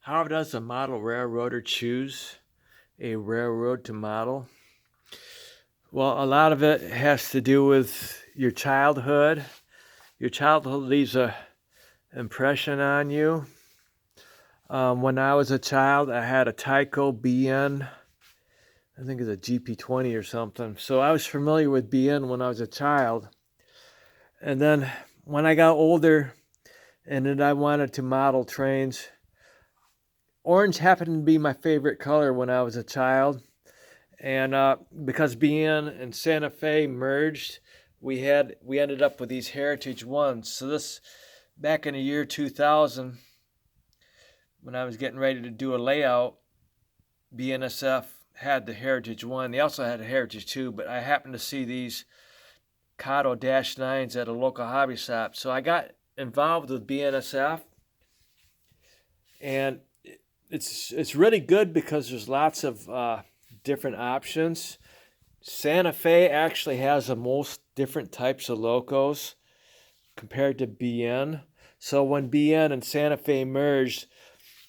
How does a model railroader choose a railroad to model? Well, a lot of it has to do with your childhood. Your childhood leaves an impression on you. When I was a child, I had a Tyco BN. I think it's a GP20 or something. So I was familiar with BN when I was a child. And then when I got older and then I wanted to model trains, orange happened to be my favorite color when I was a child. And because BN and Santa Fe merged, we ended up with these Heritage Ones. So this, back in the year 2000, when I was getting ready to do a layout, BNSF had the Heritage 1. They also had a Heritage 2, but I happened to see these Kato -9s at a local hobby shop. So I got involved with BNSF, and it's really good because there's lots of different options. Santa Fe actually has the most different types of locos compared to BN. So when BN and Santa Fe merged,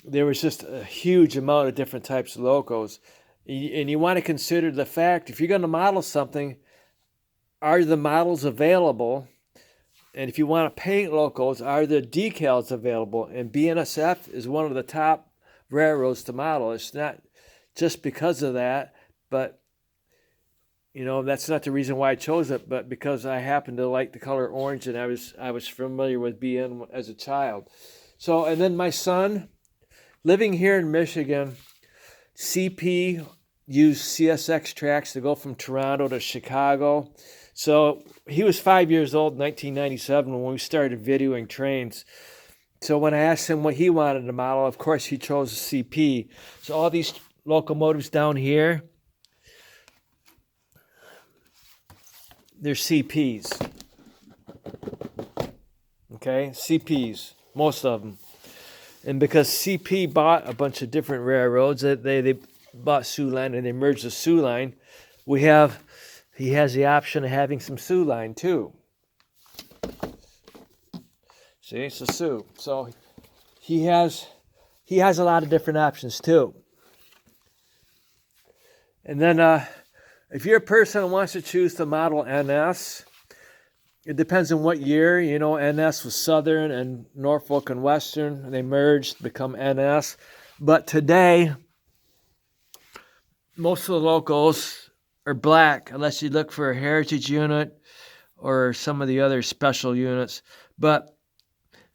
there was just a huge amount of different types of locos. And you want to consider the fact, if you're going to model something, are the models available? And if you want to paint locos, are the decals available? And BNSF is one of the top railroads to model. It's not just because of that, but that's not the reason why I chose it, but because I happen to like the color orange, and I was familiar with BN as a child. So, and then my son, living here in Michigan, CP used CSX tracks to go from Toronto to Chicago. So he was 5 years old in 1997 when we started videoing trains. So when I asked him what he wanted to model, of course he chose a CP. So all these locomotives down here, they're CPs. Okay, CPs, most of them. And because CP bought a bunch of different railroads, they bought Soo Line and they merged the Soo Line. He has the option of having some Soo Line too. See, it's a Soo. So he has a lot of different options too. And then if you're a person who wants to choose to model NS, it depends on what year. NS was Southern and Norfolk and Western. They merged, become NS. But today, most of the locos are black, unless you look for a heritage unit or some of the other special units. But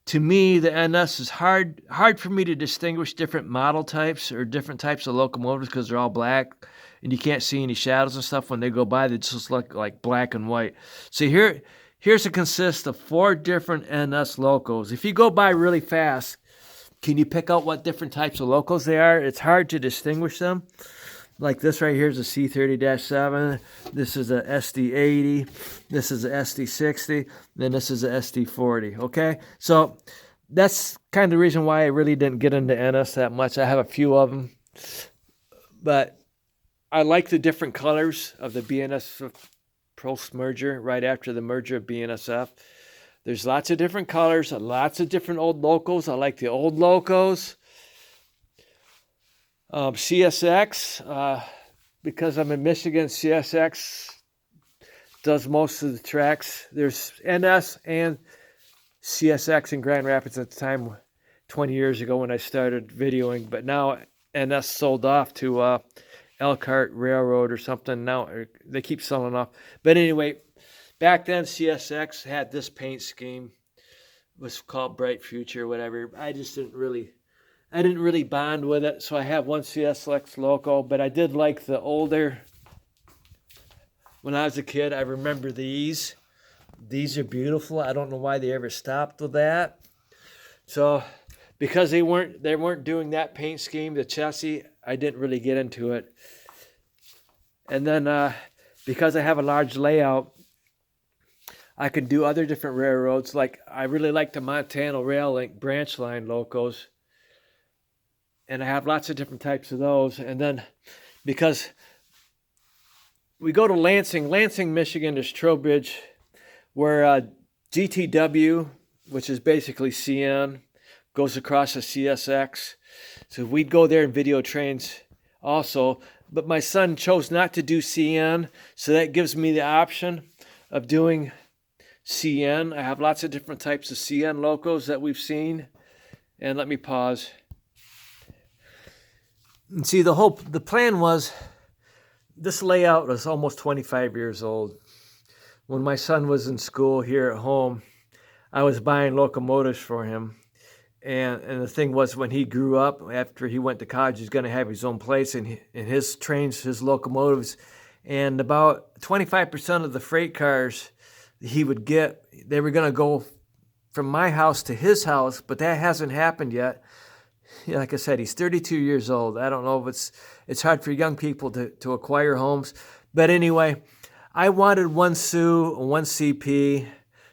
to me, the NS is hard for me to distinguish different model types or different types of locomotives because they're all black. And you can't see any shadows and stuff when they go by. They just look like black and white. So here's it consists of 4 different NS locos. If you go by really fast, can you pick out what different types of locos they are? It's hard to distinguish them. Like this right here is a C30-7. This is a SD80. This is a SD60. Then this is a SD40. Okay? So that's kind of the reason why I really didn't get into NS that much. I have a few of them. But I like the different colors of the BNSF post-merger, right after the merger of BNSF. There's lots of different colors, lots of different old locos. I like the old locos. CSX, because I'm in Michigan, CSX does most of the tracks. There's NS and CSX in Grand Rapids at the time, 20 years ago when I started videoing, but now NS sold off to Elkhart Railroad or something. Now they keep selling off. But anyway, back then CSX had this paint scheme. It was called Bright Future, whatever. I didn't really bond with it, so I have one CSX loco, but I did like the older. When I was a kid, I remember these. These are beautiful. I don't know why they ever stopped with that. So because they weren't doing that paint scheme, the chassis, I didn't really get into it. And then because I have a large layout, I can do other different railroads. Like I really like the Montana Rail Link branch line locos. And I have lots of different types of those. And then because we go to Lansing, Michigan, there's Trowbridge, where GTW, which is basically CN, goes across the CSX. So we'd go there and video trains also. But my son chose not to do CN, so that gives me the option of doing CN. I have lots of different types of CN locos that we've seen. And let me pause. And see, the plan was, this layout was almost 25 years old. When my son was in school here at home, I was buying locomotives for him. And the thing was, when he grew up, after he went to college, he's going to have his own place and his trains, his locomotives. And about 25% of the freight cars he would get, they were going to go from my house to his house, but that hasn't happened yet. Like I said, he's 32 years old. I don't know if it's hard for young people to acquire homes. But anyway, I wanted one Sioux, one CP,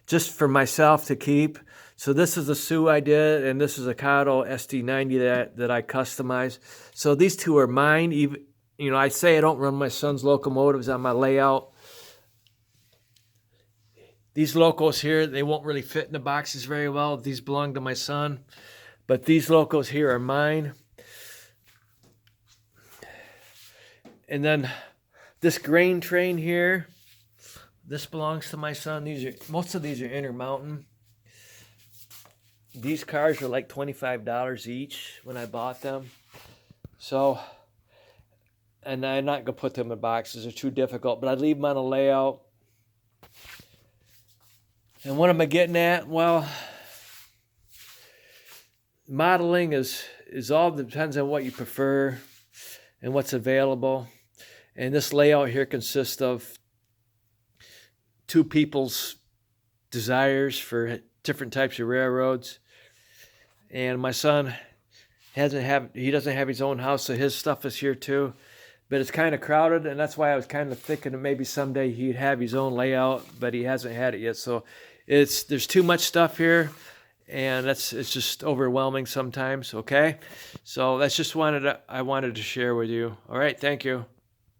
just for myself to keep. So this is a Sioux I did, and this is a Kato SD90 that I customized. So these two are mine. Even, I say I don't run my son's locomotives on my layout. These locos here, they won't really fit in the boxes very well. These belong to my son. But these locos here are mine. And then this grain train here, this belongs to my son. Most of these are Intermountain. These cars are like $25 each when I bought them. So, and I'm not going to put them in boxes. They're too difficult, but I leave them on a layout. And what am I getting at? Well, modeling is all depends on what you prefer and what's available. And this layout here consists of two people's desires for different types of railroads. And my son doesn't have his own house, so his stuff is here too. But it's kind of crowded, and that's why I was kind of thinking that maybe someday he'd have his own layout, but he hasn't had it yet. So there's too much stuff here, and it's just overwhelming sometimes. Okay, so that's just I wanted to share with you. All right, thank you.